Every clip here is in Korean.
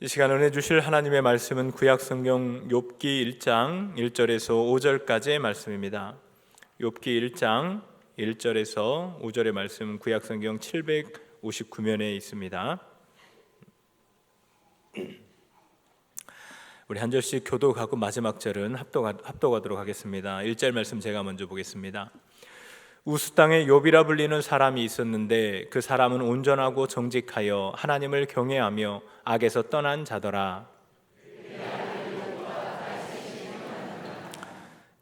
이 시간 은혜 주실 하나님의 말씀은 구약성경 욥기 1장 1절에서 5절까지의 말씀입니다. 욥기 1장 1절에서 5절의 말씀은 구약성경 759면에 있습니다. 우리 한 절씩 교독하고 마지막 절은 합독하도록 하겠습니다. 1절 말씀 제가 먼저 보겠습니다. 우스 땅에 욥이라 불리는 사람이 있었는데 그 사람은 온전하고 정직하여 하나님을 경외하며 악에서 떠난 자더라.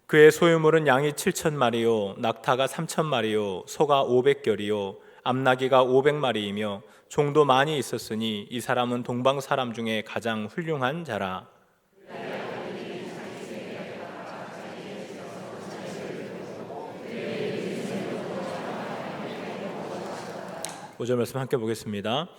그의 소유물은 양이 7,000마리요 낙타가 3,000마리요 소가 500결이요 암나귀가 500마리이며 종도 많이 있었으니 이 사람은 동방 사람 중에 가장 훌륭한 자라. 5절 말씀 함께 보겠습니다.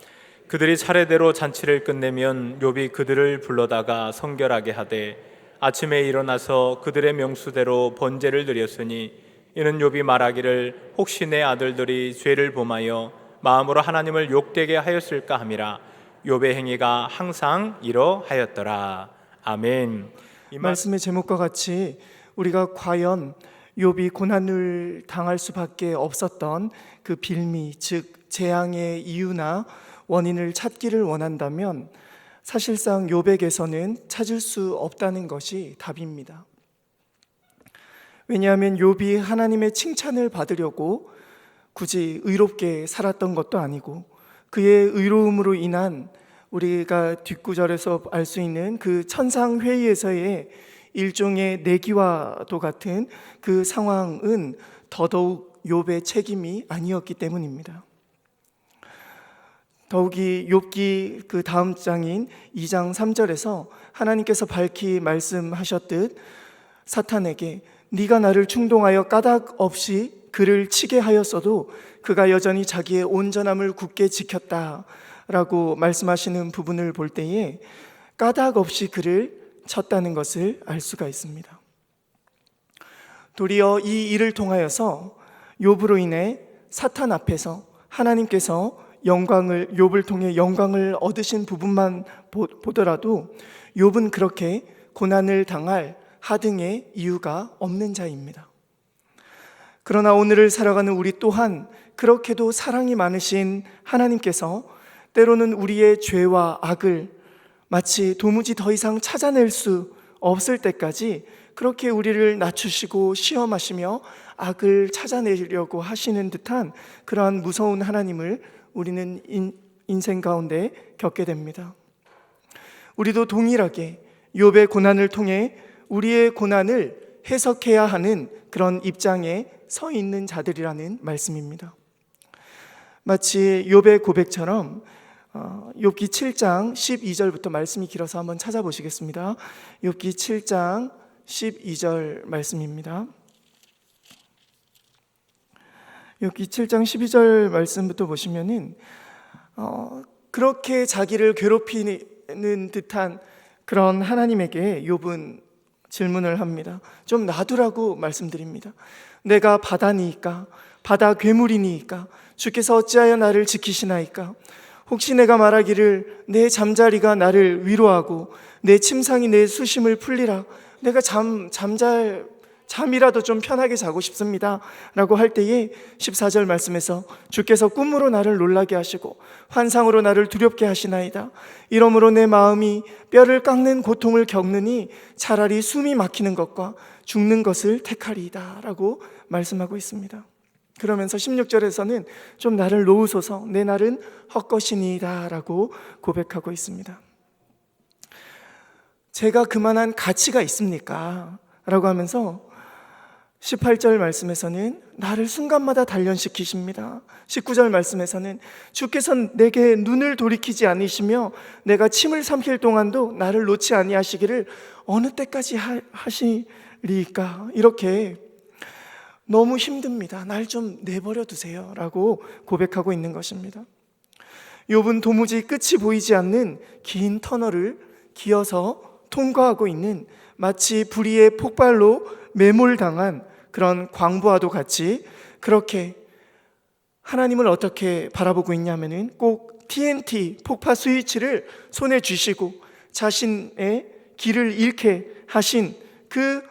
그들이 차례대로 잔치를 끝내면 욥이 그들을 불러다가 성결하게 하되 아침에 일어나서 그들의 명수대로 번제를 드렸으니 이는 욥이 말하기를 혹시 내 아들들이 죄를 범하여 마음으로 하나님을 욕되게 하였을까 함이라. 욥의 행위가 항상 이러하였더라. 아멘. 이 말씀의 제목과 같이 우리가 과연 욥이 고난을 당할 수밖에 없었던 그 빌미, 즉 재앙의 이유나 원인을 찾기를 원한다면 사실상 욥에게서는 찾을 수 없다는 것이 답입니다. 왜냐하면 욥이 하나님의 칭찬을 받으려고 굳이 의롭게 살았던 것도 아니고 그의 의로움으로 인한 우리가 뒷구절에서 알 수 있는 그 천상회의에서의 일종의 내기와도 같은 그 상황은 더더욱 욥의 책임이 아니었기 때문입니다. 더욱이 욥기 그 다음 장인 2장 3절에서 하나님께서 밝히 말씀하셨듯 사탄에게 네가 나를 충동하여 까닭 없이 그를 치게 하였어도 그가 여전히 자기의 온전함을 굳게 지켰다라고 말씀하시는 부분을 볼 때에 까닭 없이 그를 쳤다는 것을 알 수가 있습니다. 도리어 이 일을 통하여서 욥으로 인해 사탄 앞에서 하나님께서 욥을 통해 영광을 얻으신 부분만 보더라도 욥은 그렇게 고난을 당할 하등의 이유가 없는 자입니다. 그러나 오늘을 살아가는 우리 또한 그렇게도 사랑이 많으신 하나님께서 때로는 우리의 죄와 악을 마치 도무지 더 이상 찾아낼 수 없을 때까지 그렇게 우리를 낮추시고 시험하시며 악을 찾아내려고 하시는 듯한 그러한 무서운 하나님을 우리는 인생 가운데 겪게 됩니다. 우리도 동일하게 욥의 고난을 통해 우리의 고난을 해석해야 하는 그런 입장에 서 있는 자들이라는 말씀입니다. 마치 욥의 고백처럼 욥기 7장 12절부터 말씀이 길어서 한번 찾아보시겠습니다. 욥기 7장 12절 말씀입니다. 욥기 7장 12절 말씀부터 보시면은 그렇게 자기를 괴롭히는 듯한 그런 하나님에게 욥은 질문을 합니다. 좀 놔두라고 말씀드립니다. 내가 바다니이까 바다 괴물이니이까 주께서 어찌하여 나를 지키시나이까. 혹시 내가 말하기를 내 잠자리가 나를 위로하고 내 침상이 내 수심을 풀리라. 내가 잠이라도 좀 편하게 자고 싶습니다 라고 할 때에 14절 말씀에서 주께서 꿈으로 나를 놀라게 하시고 환상으로 나를 두렵게 하시나이다. 이러므로 내 마음이 뼈를 깎는 고통을 겪느니 차라리 숨이 막히는 것과 죽는 것을 택하리이다 라고 말씀하고 있습니다. 그러면서 16절에서는 좀 나를 놓으소서 내 날은 헛것이니이다 라고 고백하고 있습니다. 제가 그만한 가치가 있습니까? 라고 하면서 18절 말씀에서는 나를 순간마다 단련시키십니다. 19절 말씀에서는 주께서 내게 눈을 돌이키지 않으시며 내가 침을 삼킬 동안도 나를 놓지 아니하시기를 어느 때까지 하시리까. 이렇게 너무 힘듭니다. 날 좀 내버려 두세요 라고 고백하고 있는 것입니다. 욥은 도무지 끝이 보이지 않는 긴 터널을 기어서 통과하고 있는 마치 불의의 폭발로 매몰당한 그런 광부와도 같이 그렇게 하나님을 어떻게 바라보고 있냐면은 꼭 TNT 폭파 스위치를 손에 쥐시고 자신의 길을 잃게 하신 그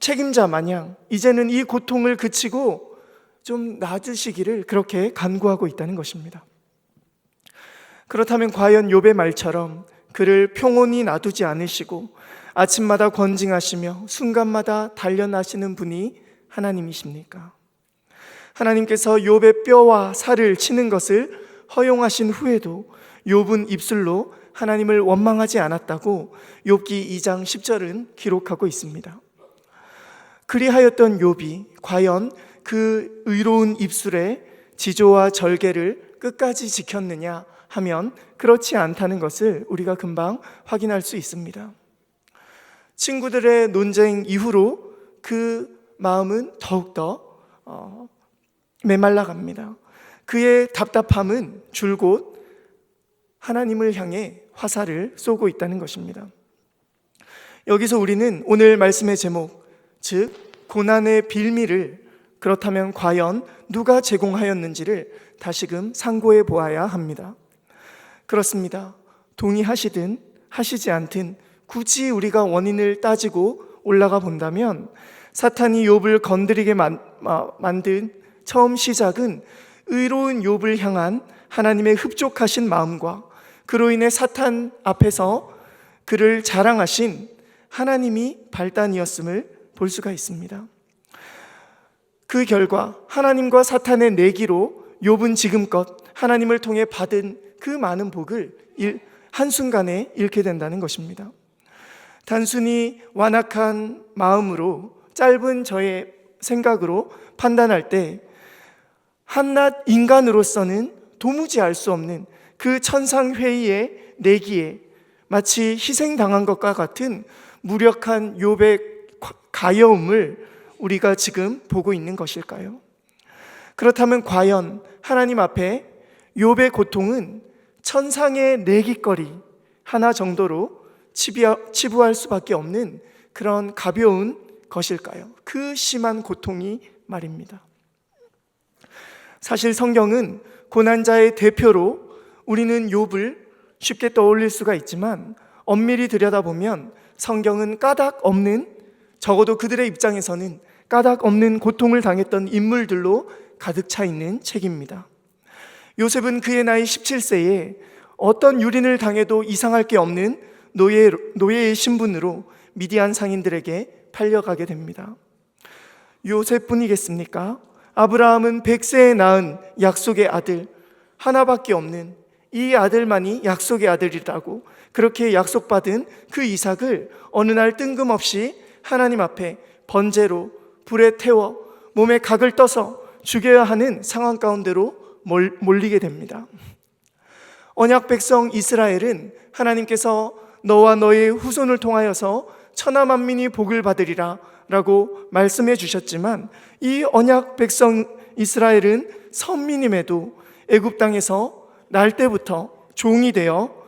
책임자 마냥 이제는 이 고통을 그치고 좀 나아지시기를 그렇게 간구하고 있다는 것입니다. 그렇다면 과연 욥의 말처럼 그를 평온히 놔두지 않으시고 아침마다 권징하시며 순간마다 단련하시는 분이 하나님이십니까? 하나님께서 욥의 뼈와 살을 치는 것을 허용하신 후에도 욥은 입술로 하나님을 원망하지 않았다고 욥기 2장 10절은 기록하고 있습니다. 그리하였던 욥이 과연 그 의로운 입술의 지조와 절개를 끝까지 지켰느냐 하면 그렇지 않다는 것을 우리가 금방 확인할 수 있습니다. 친구들의 논쟁 이후로 그 마음은 더욱더 메말라갑니다. 그의 답답함은 줄곧 하나님을 향해 화살을 쏘고 있다는 것입니다. 여기서 우리는 오늘 말씀의 제목, 즉 고난의 빌미를 그렇다면 과연 누가 제공하였는지를 다시금 상고해 보아야 합니다. 그렇습니다. 동의하시든 하시지 않든 굳이 우리가 원인을 따지고 올라가 본다면 사탄이 욥을 건드리게 만든 처음 시작은 의로운 욥을 향한 하나님의 흡족하신 마음과 그로 인해 사탄 앞에서 그를 자랑하신 하나님이 발단이었음을 볼 수가 있습니다. 그 결과 하나님과 사탄의 내기로 욥은 지금껏 하나님을 통해 받은 그 많은 복을 한순간에 잃게 된다는 것입니다. 단순히 완악한 마음으로 짧은 저의 생각으로 판단할 때 한낱 인간으로서는 도무지 알 수 없는 그 천상회의의 내기에 마치 희생당한 것과 같은 무력한 욥의 가여움을 우리가 지금 보고 있는 것일까요? 그렇다면 과연 하나님 앞에 욥의 고통은 천상의 내기거리 하나 정도로 치부할 수밖에 없는 그런 가벼운 것일까요? 그 심한 고통이 말입니다. 사실 성경은 고난자의 대표로 우리는 욥을 쉽게 떠올릴 수가 있지만 엄밀히 들여다보면 성경은 까닭 없는, 적어도 그들의 입장에서는 까닭 없는 고통을 당했던 인물들로 가득 차 있는 책입니다. 요셉은 그의 나이 17세에 어떤 유린을 당해도 이상할 게 없는 노예의 신분으로 미디안 상인들에게 팔려가게 됩니다. 요셉뿐이겠습니까? 아브라함은 100세에 낳은 약속의 아들 하나밖에 없는 이 아들만이 약속의 아들이라고 그렇게 약속받은 그 이삭을 어느 날 뜬금없이 하나님 앞에 번제로 불에 태워 몸에 각을 떠서 죽여야 하는 상황 가운데로 몰리게 됩니다. 언약 백성 이스라엘은 하나님께서 너와 너의 후손을 통하여서 천하 만민이 복을 받으리라 라고 말씀해 주셨지만 이 언약 백성 이스라엘은 선민임에도 애굽 땅에서 날 때부터 종이 되어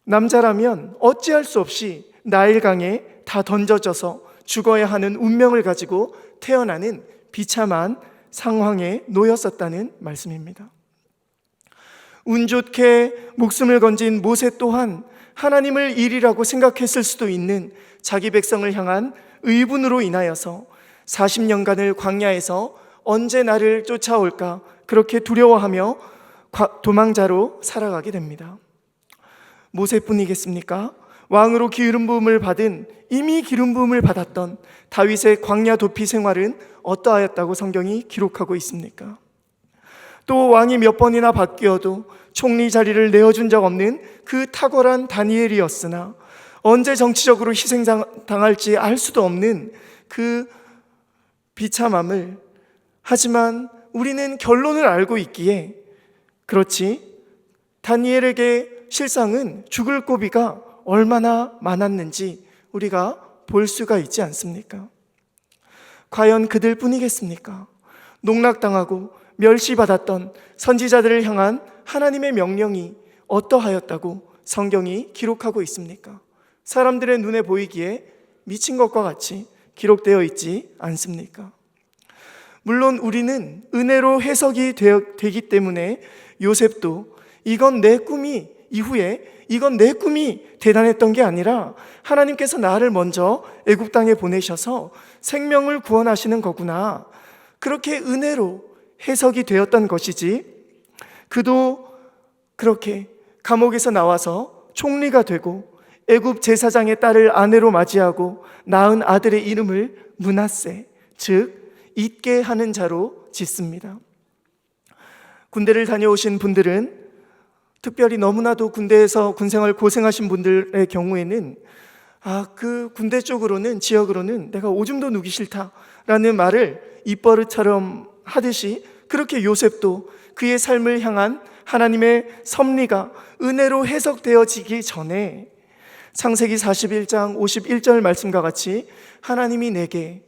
남자라면 어찌할 수 없이 나일강에 다 던져져서 죽어야 하는 운명을 가지고 태어나는 비참한 상황에 놓였었다는 말씀입니다. 운 좋게 목숨을 건진 모세 또한 하나님을 일이라고 생각했을 수도 있는 자기 백성을 향한 의분으로 인하여서 40년간을 광야에서 언제 나를 쫓아올까 그렇게 두려워하며 도망자로 살아가게 됩니다. 모세뿐이겠습니까? 왕으로 기름 부음을 받은, 이미 기름 부음을 받았던 다윗의 광야 도피 생활은 어떠하였다고 성경이 기록하고 있습니까? 또 왕이 몇 번이나 바뀌어도 총리 자리를 내어준 적 없는 그 탁월한 다니엘이었으나 언제 정치적으로 희생당할지 알 수도 없는 그 비참함을, 하지만 우리는 결론을 알고 있기에 그렇지, 다니엘에게 실상은 죽을 고비가 얼마나 많았는지 우리가 볼 수가 있지 않습니까? 과연 그들 뿐이겠습니까? 농락당하고 멸시받았던 선지자들을 향한 하나님의 명령이 어떠하였다고 성경이 기록하고 있습니까? 사람들의 눈에 보이기에 미친 것과 같이 기록되어 있지 않습니까? 물론 우리는 은혜로 해석이 되기 때문에 요셉도 이건 내 꿈이 대단했던 게 아니라 하나님께서 나를 먼저 애굽 땅에 보내셔서 생명을 구원하시는 거구나, 그렇게 은혜로 해석이 되었던 것이지, 그도 그렇게 감옥에서 나와서 총리가 되고 애굽 제사장의 딸을 아내로 맞이하고 낳은 아들의 이름을 므낫세, 즉 잊게 하는 자로 짓습니다. 군대를 다녀오신 분들은, 특별히 너무나도 군대에서 군생활 고생하신 분들의 경우에는 그 군대 쪽으로는, 지역으로는 내가 오줌도 누기 싫다라는 말을 입버릇처럼 하듯이, 그렇게 요셉도 그의 삶을 향한 하나님의 섭리가 은혜로 해석되어지기 전에 창세기 41장 51절 말씀과 같이 하나님이 내게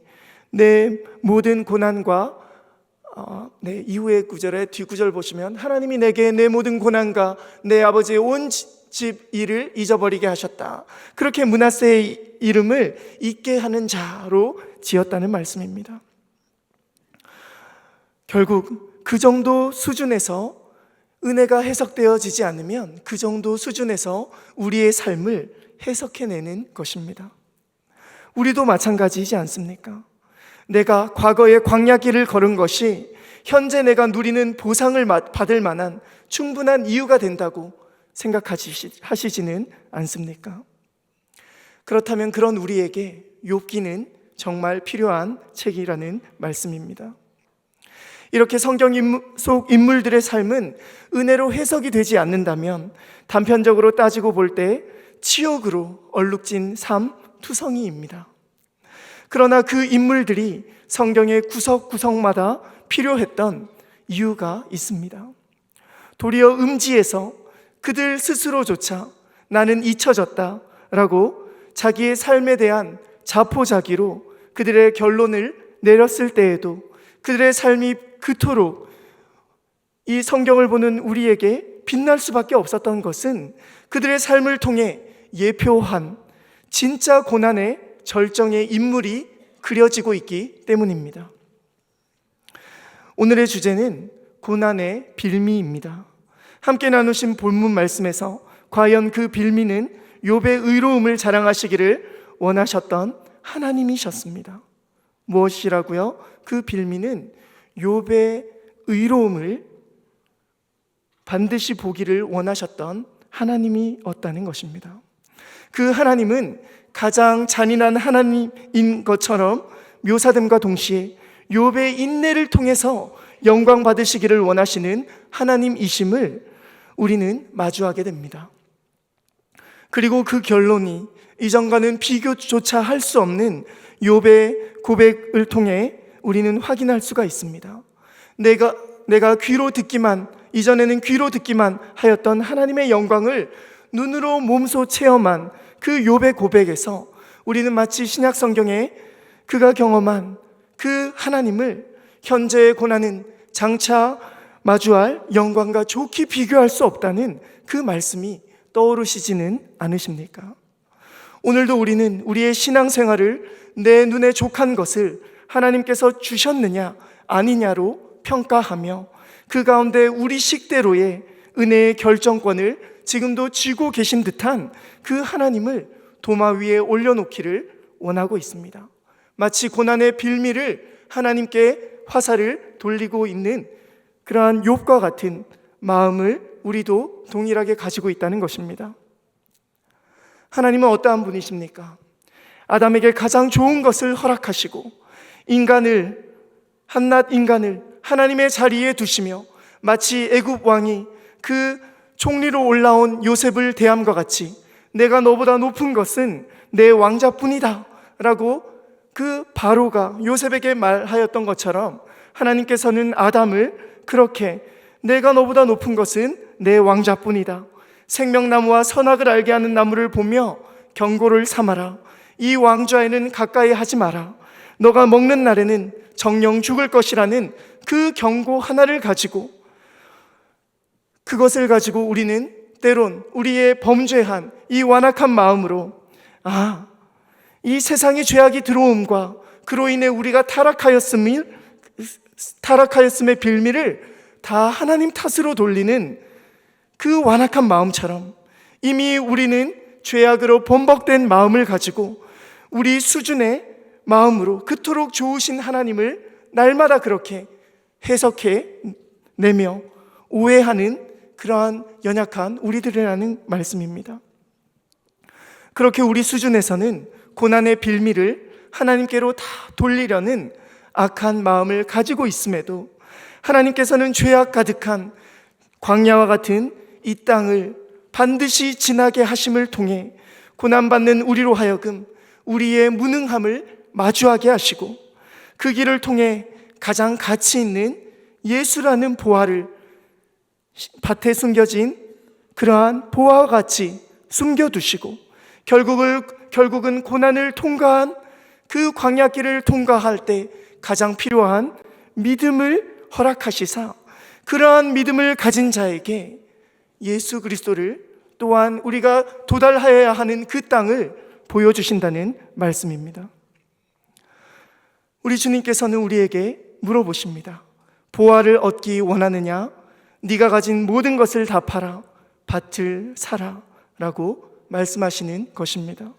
내 모든 고난과 이후의 구절의 뒷구절 보시면 하나님이 내게 내 모든 고난과 내 아버지의 온 집 일을 잊어버리게 하셨다, 그렇게 므낫세의 이름을 잊게 하는 자로 지었다는 말씀입니다. 결국 그 정도 수준에서 은혜가 해석되어지지 않으면 그 정도 수준에서 우리의 삶을 해석해내는 것입니다. 우리도 마찬가지이지 않습니까? 내가 과거에 광야길을 걸은 것이 현재 내가 누리는 보상을 받을 만한 충분한 이유가 된다고 생각하시지는 않습니까? 그렇다면 그런 우리에게 욥기는 정말 필요한 책이라는 말씀입니다. 이렇게 성경 속 인물들의 삶은 은혜로 해석이 되지 않는다면 단편적으로 따지고 볼 때 치욕으로 얼룩진 삶 투성이입니다. 그러나 그 인물들이 성경의 구석구석마다 필요했던 이유가 있습니다. 도리어 음지에서 그들 스스로조차 나는 잊혀졌다 라고 자기의 삶에 대한 자포자기로 그들의 결론을 내렸을 때에도 그들의 삶이 그토록 이 성경을 보는 우리에게 빛날 수밖에 없었던 것은 그들의 삶을 통해 예표한 진짜 고난의 절정의 인물이 그려지고 있기 때문입니다. 오늘의 주제는 고난의 빌미입니다. 함께 나누신 본문 말씀에서 과연 그 빌미는 욥의 의로움을 자랑하시기를 원하셨던 하나님이셨습니다. 무엇이라고요? 그 빌미는 욥의 의로움을 반드시 보기를 원하셨던 하나님이었다는 것입니다. 그 하나님은 가장 잔인한 하나님인 것처럼 묘사됨과 동시에 욥의 인내를 통해서 영광 받으시기를 원하시는 하나님이심을 우리는 마주하게 됩니다. 그리고 그 결론이 이전과는 비교조차 할 수 없는 욥의 고백을 통해 우리는 확인할 수가 있습니다. 내가 귀로 듣기만, 이전에는 귀로 듣기만 하였던 하나님의 영광을 눈으로 몸소 체험한 그 욥의 고백에서 우리는 마치 신약 성경에 그가 경험한 그 하나님을 현재의 고난은 장차 마주할 영광과 좋게 비교할 수 없다는 그 말씀이 떠오르시지는 않으십니까? 오늘도 우리는 우리의 신앙생활을 내 눈에 족한 것을 하나님께서 주셨느냐 아니냐로 평가하며 그 가운데 우리 식대로의 은혜의 결정권을 지금도 쥐고 계신 듯한 그 하나님을 도마 위에 올려놓기를 원하고 있습니다. 마치 고난의 빌미를 하나님께 화살을 돌리고 있는 그러한 욥과 같은 마음을 우리도 동일하게 가지고 있다는 것입니다. 하나님은 어떠한 분이십니까? 아담에게 가장 좋은 것을 허락하시고 한낱 인간을 하나님의 자리에 두시며 마치 애굽 왕이 그 총리로 올라온 요셉을 대함과 같이 내가 너보다 높은 것은 내 왕자뿐이다 라고 그 바로가 요셉에게 말하였던 것처럼 하나님께서는 아담을 그렇게 내가 너보다 높은 것은 내 왕자뿐이다, 생명나무와 선악을 알게 하는 나무를 보며 경고를 삼아라, 이 왕좌에는 가까이 하지 마라, 너가 먹는 날에는 정령 죽을 것이라는 그 경고 하나를 가지고, 그것을 가지고 우리는 때론 우리의 범죄한 이 완악한 마음으로 이 세상의 죄악이 들어옴과 그로 인해 우리가 타락하였음을 타락하였음의 빌미를 다 하나님 탓으로 돌리는 그 완악한 마음처럼 이미 우리는 죄악으로 범벅된 마음을 가지고 우리 수준의 마음으로 그토록 좋으신 하나님을 날마다 그렇게 해석해 내며 오해하는 그러한 연약한 우리들이라는 말씀입니다. 그렇게 우리 수준에서는 고난의 빌미를 하나님께로 다 돌리려는 악한 마음을 가지고 있음에도 하나님께서는 죄악 가득한 광야와 같은 이 땅을 반드시 지나게 하심을 통해 고난받는 우리로 하여금 우리의 무능함을 마주하게 하시고 그 길을 통해 가장 가치 있는 예수라는 보화를 밭에 숨겨진 그러한 보화와 같이 숨겨두시고 결국은 고난을 통과한 그 광야길을 통과할 때 가장 필요한 믿음을 허락하시사 그러한 믿음을 가진 자에게 예수 그리스도를 또한 우리가 도달하여야 하는 그 땅을 보여주신다는 말씀입니다. 우리 주님께서는 우리에게 물어보십니다. 보화를 얻기 원하느냐? 네가 가진 모든 것을 다 팔아 밭을 사라 라고 말씀하시는 것입니다.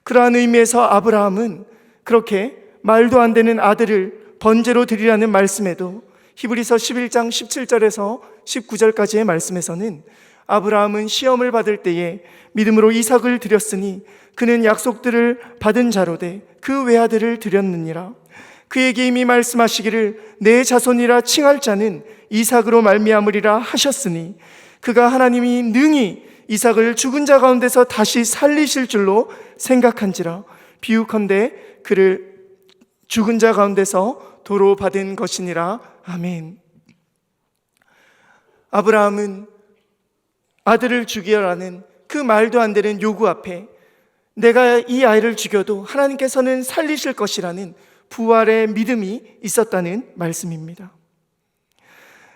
그러한 의미에서 아브라함은 그렇게 말도 안 되는 아들을 번제로 드리라는 말씀에도 히브리서 11장 17절에서 19절까지의 말씀에서는 아브라함은 시험을 받을 때에 믿음으로 이삭을 드렸으니 그는 약속들을 받은 자로되 그 외아들을 드렸느니라. 그에게 이미 말씀하시기를 내 자손이라 칭할 자는 이삭으로 말미암으리라 하셨으니 그가 하나님이 능히 이삭을 죽은 자 가운데서 다시 살리실 줄로 생각한지라. 비유컨대 그를 죽은 자 가운데서 도로 받은 것이니라. 아멘. 아브라함은 아들을 죽이라는 그 말도 안 되는 요구 앞에 내가 이 아이를 죽여도 하나님께서는 살리실 것이라는 부활의 믿음이 있었다는 말씀입니다.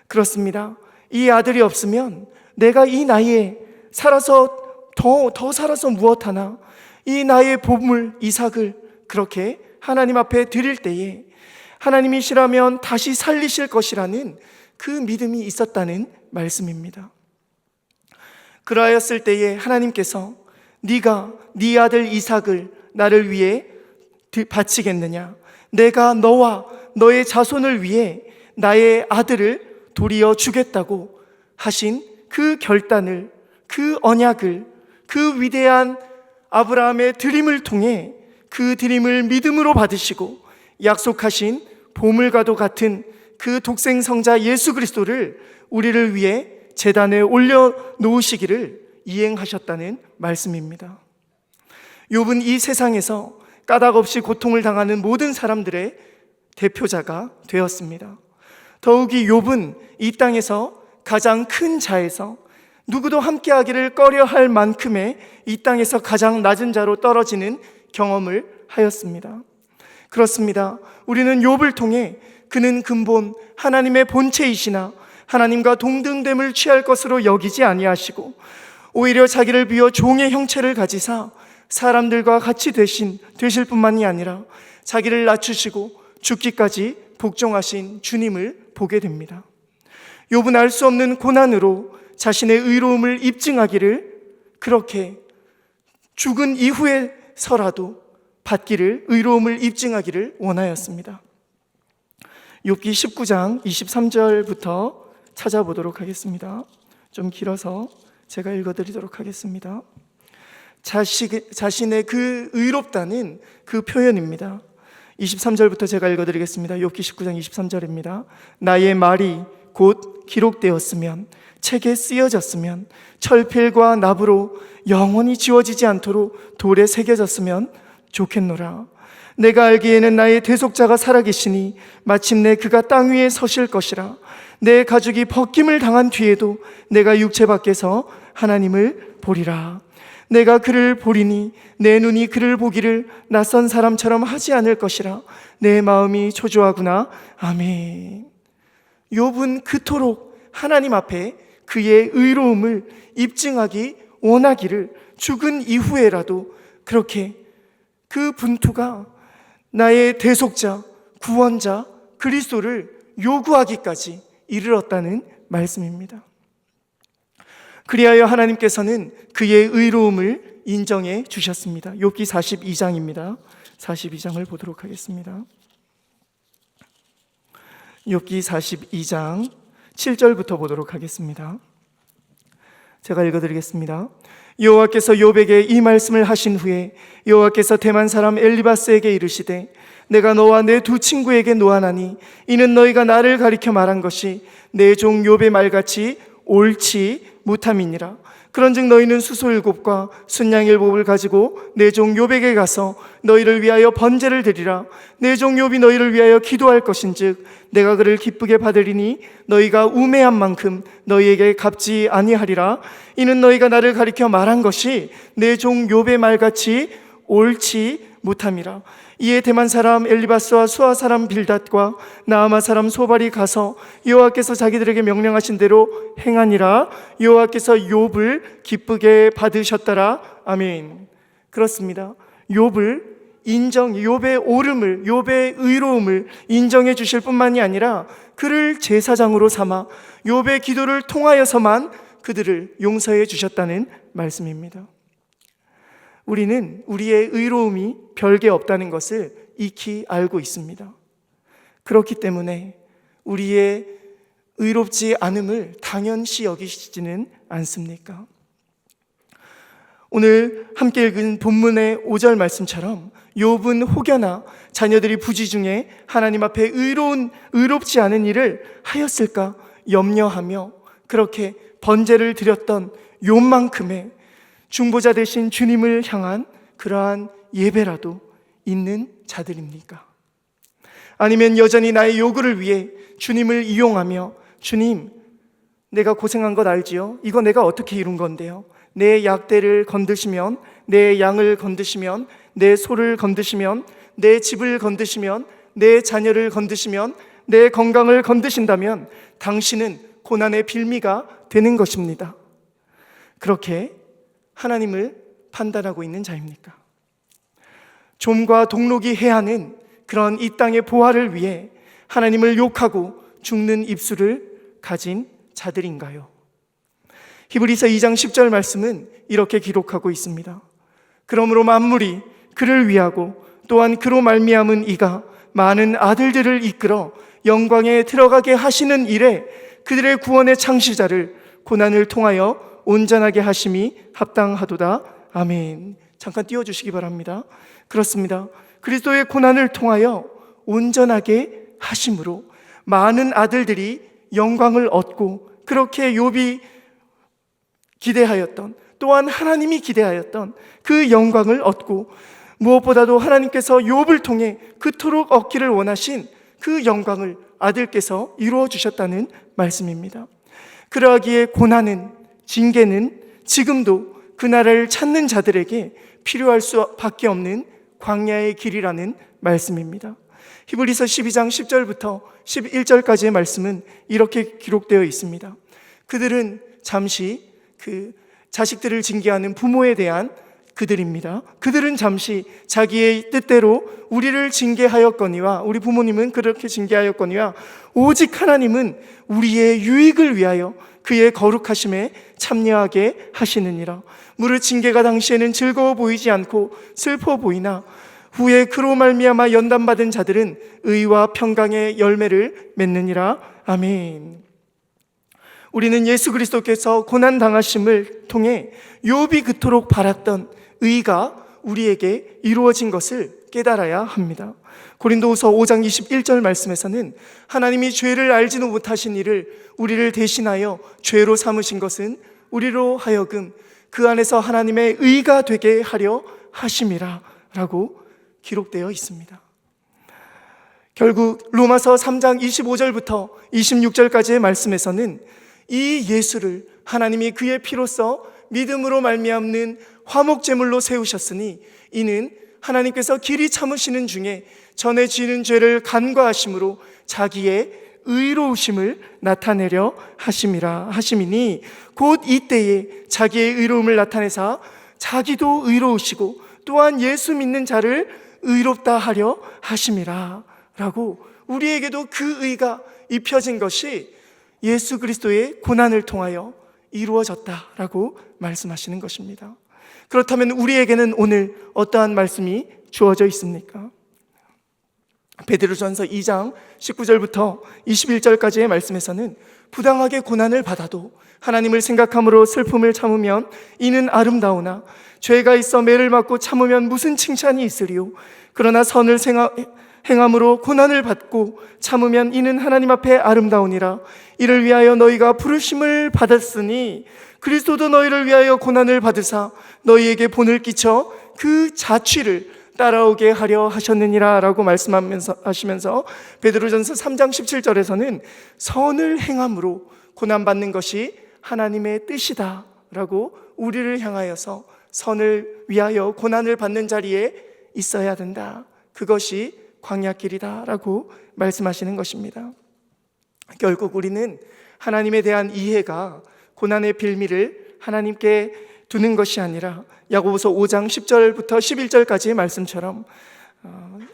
그렇습니다. 이 아들이 없으면 내가 이 나이에 살아서 더 살아서 무엇하나, 이 나의 보물 이삭을 그렇게 하나님 앞에 드릴 때에 하나님이시라면 다시 살리실 것이라는 그 믿음이 있었다는 말씀입니다. 그러하였을 때에 하나님께서 네가 네 아들 이삭을 나를 위해 바치겠느냐? 내가 너와 너의 자손을 위해 나의 아들을 도리어 주겠다고 하신 그 결단을, 그 언약을, 그 위대한 아브라함의 드림을 통해 그 드림을 믿음으로 받으시고 약속하신 보물과도 같은 그 독생성자 예수 그리스도를 우리를 위해 제단에 올려놓으시기를 이행하셨다는 말씀입니다. 욥은 이 세상에서 까닭없이 고통을 당하는 모든 사람들의 대표자가 되었습니다. 더욱이 욥은 이 땅에서 가장 큰 자에서 누구도 함께하기를 꺼려할 만큼의 이 땅에서 가장 낮은 자로 떨어지는 경험을 하였습니다. 그렇습니다. 우리는 욥을 통해 그는 근본 하나님의 본체이시나 하나님과 동등됨을 취할 것으로 여기지 아니하시고 오히려 자기를 비워 종의 형체를 가지사 사람들과 같이 되실 뿐만이 아니라 자기를 낮추시고 죽기까지 복종하신 주님을 보게 됩니다. 욥은 알 수 없는 고난으로 자신의 의로움을 입증하기를, 그렇게 죽은 이후에서라도 받기를, 의로움을 입증하기를 원하였습니다. 욥기 19장 23절부터 찾아보도록 하겠습니다. 좀 길어서 제가 읽어드리도록 하겠습니다. 자신의 그 의롭다는 그 표현입니다. 23절부터 제가 읽어드리겠습니다. 욥기 19장 23절입니다. 나의 말이 곧 기록되었으면, 책에 쓰여졌으면, 철필과 납으로 영원히 지워지지 않도록 돌에 새겨졌으면 좋겠노라. 내가 알기에는 나의 대속자가 살아계시니 마침내 그가 땅 위에 서실 것이라. 내 가죽이 벗김을 당한 뒤에도 내가 육체 밖에서 하나님을 보리라. 내가 그를 보리니 내 눈이 그를 보기를 낯선 사람처럼 하지 않을 것이라. 내 마음이 초조하구나. 아멘. 욥은 그토록 하나님 앞에 그의 의로움을 입증하기 원하기를, 죽은 이후에라도 그렇게 그 분투가 나의 대속자, 구원자 그리스도를 요구하기까지 이르렀다는 말씀입니다. 그리하여 하나님께서는 그의 의로움을 인정해 주셨습니다. 욥기 42장입니다. 42장을 보도록 하겠습니다. 욥기 42장 7절부터 보도록 하겠습니다. 제가 읽어드리겠습니다. 여호와께서 욥에게 이 말씀을 하신 후에 여호와께서 대만 사람 엘리바스에게 이르시되 내가 너와 내 두 친구에게 노하나니 이는 너희가 나를 가리켜 말한 것이 내 종 욥의 말같이 옳지 못함이니라. 그런즉 너희는 수소 7과 순양 7을 가지고 내 종 욥에게 가서 너희를 위하여 번제를 드리라. 내 종 욥이 너희를 위하여 기도할 것인즉 내가 그를 기쁘게 받으리니 너희가 우매한 만큼 너희에게 갚지 아니하리라. 이는 너희가 나를 가리켜 말한 것이 내 종 욥의 말같이 옳지 못함이라. 이에 대만 사람 엘리바스와 수아 사람 빌닷과 나아마 사람 소발이 가서 여호와께서 자기들에게 명령하신 대로 행하니라. 여호와께서 욥을 기쁘게 받으셨더라. 아멘. 그렇습니다. 욥의 옳음을, 욥의 의로움을 인정해 주실 뿐만이 아니라 그를 제사장으로 삼아 욥의 기도를 통하여서만 그들을 용서해 주셨다는 말씀입니다. 우리는 우리의 의로움이 별게 없다는 것을 익히 알고 있습니다. 그렇기 때문에 우리의 의롭지 않음을 당연시 여기시지는 않습니까? 오늘 함께 읽은 본문의 5절 말씀처럼 욥은 혹여나 자녀들이 부지 중에 하나님 앞에 의롭지 않은 일을 하였을까 염려하며 그렇게 번제를 드렸던 욥만큼의 중보자 되신 주님을 향한 그러한 예배라도 있는 자들입니까? 아니면 여전히 나의 요구를 위해 주님을 이용하며 주님, 내가 고생한 것 알지요? 이거 내가 어떻게 이룬 건데요? 내 약대를 건드시면, 내 양을 건드시면, 내 소를 건드시면, 내 집을 건드시면, 내 자녀를 건드시면, 내 건강을 건드신다면 당신은 고난의 빌미가 되는 것입니다. 그렇게 하나님을 판단하고 있는 자입니까? 좀과 동록이 해하는 그런 이 땅의 보화를 위해 하나님을 욕하고 죽는 입술을 가진 자들인가요? 히브리서 2장 10절 말씀은 이렇게 기록하고 있습니다. 그러므로 만물이 그를 위하고 또한 그로 말미암은 이가 많은 아들들을 이끌어 영광에 들어가게 하시는 일에 그들의 구원의 창시자를 고난을 통하여 온전하게 하심이 합당하도다. 아멘. 잠깐 띄워주시기 바랍니다. 그렇습니다. 그리스도의 고난을 통하여 온전하게 하심으로 많은 아들들이 영광을 얻고 그렇게 욥이 기대하였던 또한 하나님이 기대하였던 그 영광을 얻고 무엇보다도 하나님께서 욥을 통해 그토록 얻기를 원하신 그 영광을 아들께서 이루어 주셨다는 말씀입니다. 그러하기에 고난은 징계는 지금도 그 나라를 찾는 자들에게 필요할 수밖에 없는 광야의 길이라는 말씀입니다. 히브리서 12장 10절부터 11절까지의 말씀은 이렇게 기록되어 있습니다. 그들은 잠시 그 자식들을 징계하는 부모에 대한 그들입니다. 그들은 잠시 자기의 뜻대로 우리를 징계하였거니와 우리 부모님은 그렇게 징계하였거니와 오직 하나님은 우리의 유익을 위하여 그의 거룩하심에 참여하게 하시느니라. 무릇 징계가 당시에는 즐거워 보이지 않고 슬퍼 보이나 후에 그로 말미암아 연단받은 자들은 의와 평강의 열매를 맺느니라. 아멘. 우리는 예수 그리스도께서 고난 당하심을 통해 욥이 그토록 바랐던 의가 우리에게 이루어진 것을 깨달아야 합니다. 고린도후서 5장 21절 말씀에서는 하나님이 죄를 알지도 못하신 이를 우리를 대신하여 죄로 삼으신 것은 우리로 하여금 그 안에서 하나님의 의가 되게 하려 하심이라 라고 기록되어 있습니다. 결국 로마서 3장 25절부터 26절까지의 말씀에서는 이 예수를 하나님이 그의 피로써 믿음으로 말미암는 화목제물로 세우셨으니 이는 하나님께서 길이 참으시는 중에 전에 지은 죄를 간과하심으로 자기의 의로우심을 나타내려 하심이니 곧 이때에 자기의 의로움을 나타내사 자기도 의로우시고 또한 예수 믿는 자를 의롭다 하려 하심이라 라고 우리에게도 그 의가 입혀진 것이 예수 그리스도의 고난을 통하여 이루어졌다라고 말씀하시는 것입니다. 그렇다면 우리에게는 오늘 어떠한 말씀이 주어져 있습니까? 베드로전서 2장 19절부터 21절까지의 말씀에서는 부당하게 고난을 받아도 하나님을 생각함으로 슬픔을 참으면 이는 아름다우나 죄가 있어 매를 맞고 참으면 무슨 칭찬이 있으리요. 그러나 선을 행함으로 고난을 받고 참으면 이는 하나님 앞에 아름다우니라. 이를 위하여 너희가 부르심을 받았으니 그리스도도 너희를 위하여 고난을 받으사 너희에게 본을 끼쳐 그 자취를 따라오게 하려 하셨느니라 라고 말씀하시면서 베드로전서 3장 17절에서는 선을 행함으로 고난받는 것이 하나님의 뜻이다 라고 우리를 향하여서 선을 위하여 고난을 받는 자리에 있어야 된다, 그것이 광야길이다 라고 말씀하시는 것입니다. 결국 우리는 하나님에 대한 이해가 고난의 빌미를 하나님께 두는 것이 아니라 야고보서 5장 10절부터 11절까지의 말씀처럼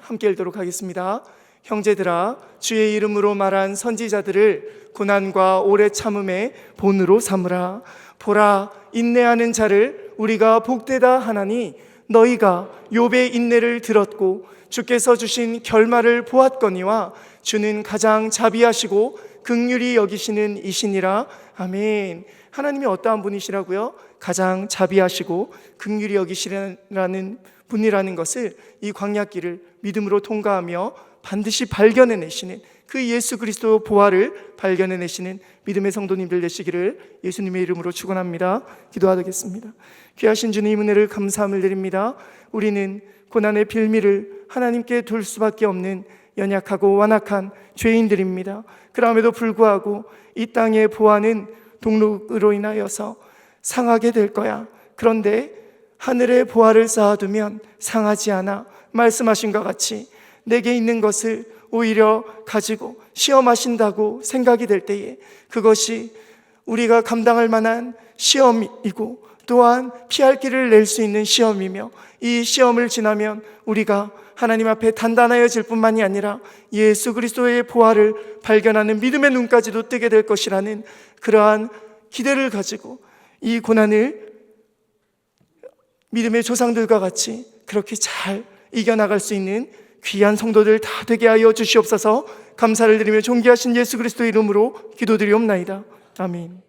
함께 읽도록 하겠습니다. 형제들아, 주의 이름으로 말한 선지자들을 고난과 오래 참음의 본으로 삼으라. 보라, 인내하는 자를 우리가 복되다 하나니 너희가 욥의 인내를 들었고 주께서 주신 결말을 보았거니와 주는 가장 자비하시고 긍휼히 여기시는 이시니라. 아멘. 하나님이 어떠한 분이시라고요? 가장 자비하시고 긍휼히 여기시라는 분이라는 것을 이 광야길을 믿음으로 통과하며 반드시 발견해내시는 그 예수 그리스도 보화를 발견해내시는 믿음의 성도님들 되시기를 예수님의 이름으로 축원합니다. 기도하겠습니다. 귀하신 주님 은혜를 감사함을 드립니다. 우리는 고난의 빌미를 하나님께 둘 수밖에 없는 연약하고 완악한 죄인들입니다. 그럼에도 불구하고 이 땅의 보화는 동록으로 인하여서 상하게 될 거야. 그런데 하늘의 보화를 쌓아두면 상하지 않아. 말씀하신 것 같이 내게 있는 것을 오히려 가지고 시험하신다고 생각이 될 때에 그것이 우리가 감당할 만한 시험이고 또한 피할 길을 낼 수 있는 시험이며, 이 시험을 지나면 우리가 하나님 앞에 단단해질 뿐만이 아니라 예수 그리스도의 보화를 발견하는 믿음의 눈까지도 뜨게 될 것이라는 그러한 기대를 가지고 이 고난을 믿음의 조상들과 같이 그렇게 잘 이겨나갈 수 있는 귀한 성도들 다 되게 하여 주시옵소서. 감사를 드리며 존귀하신 예수 그리스도의 이름으로 기도드리옵나이다. 아멘.